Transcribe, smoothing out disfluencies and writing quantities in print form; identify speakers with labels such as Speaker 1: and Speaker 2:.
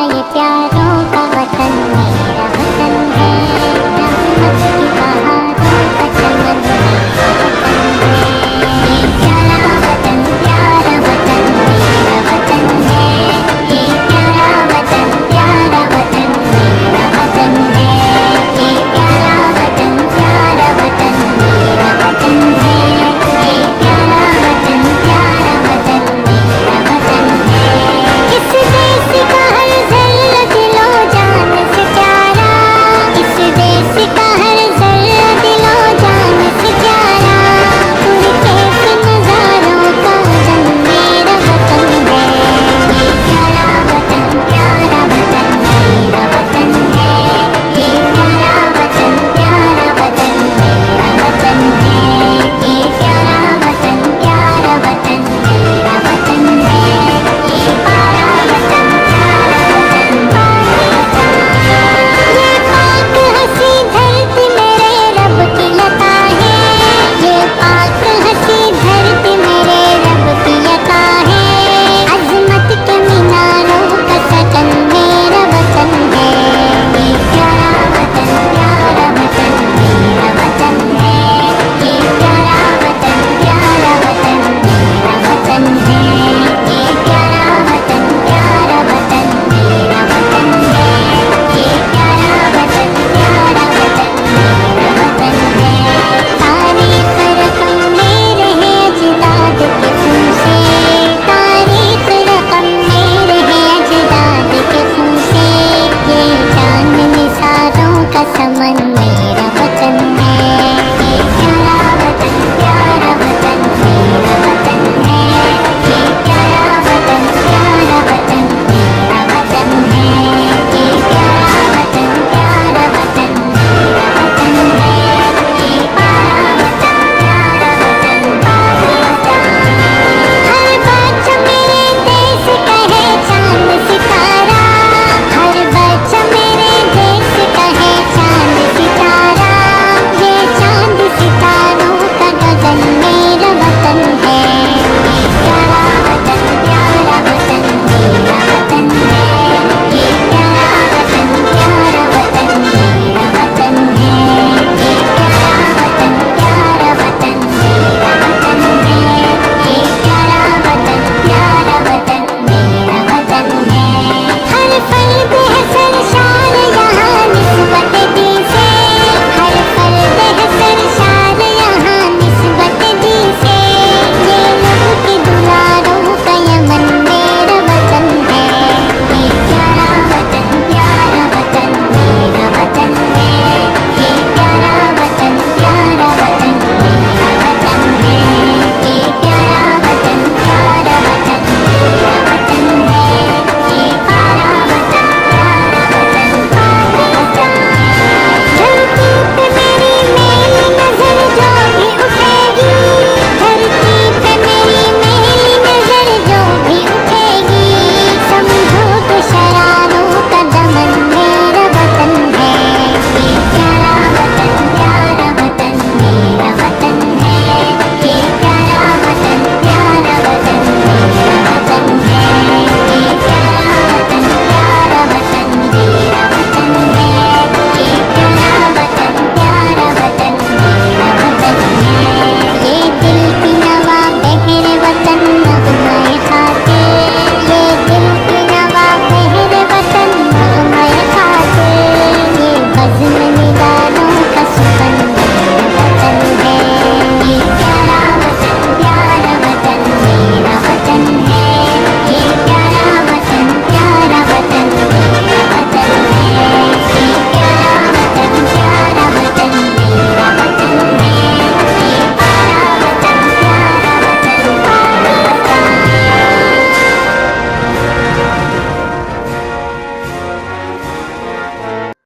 Speaker 1: ये प्यारों का वतन मेरा वतन है, रहमत की बहारों का चमन मेरा वतन है। ये प्यारा वतन मेरा वतन है, ये प्यारा वतन मेरा वतन है, ये प्यारा वतन मेरा वतन है, ये प्यारा वतन मेरा वतन है। इस देश का हर जर्रा दिलो जान से प्यारा, इस देश का हर जर्रा दिलो जान से प्यारा, पुरखैफ नज़ारों का जंग मेरा वतन है। ये प्यारा वतन मेरा वतन है, ये प्यारा वतन मेरा वतन है, ये प्यारा वतन मेरा वतन है, ये प्यारा वतन पाकिस्तान। ये पाक हसी धरती मेरे रब की लता है, ये पाक हसी धरती मेरे रब की लता है, अज़मत के मीनारों का सकन मेरा वतन है। ये प्यारा वतन मेरा वतन है, ये प्यारा वतन मेरा वतन है, ये प्यारा वतन मेरा वतन है, ये प्यारा वतन मेरा वतन है। तारीख़ रक़म में रहे अजदाद के खून से, तारीख़ रक़म में रहे अजदाद के खून से, ये चांद निसारों का समन मेरा वतन है। ये प्यारा वतन मेरा वतन है, ये प्यारा वतन मेरा वतन है, ये प्यारा वतन मेरा वतन है, ये प्यारा वतन पाकिस्तान। हर बच्चा मेरे देश का है चांद सितारा, हर बच्चा मेरे देश का है चांद सितारा, ये चांद सितारों का गगन मेरा वतन है। ये प्यारा वतन मेरा वतन है, ये प्यारा वतन मेरा वतन है, ये प्यारा वतन मेरा वतन है, ये प्यारा वतन मेरा वतन है। हर फर्द है सरशार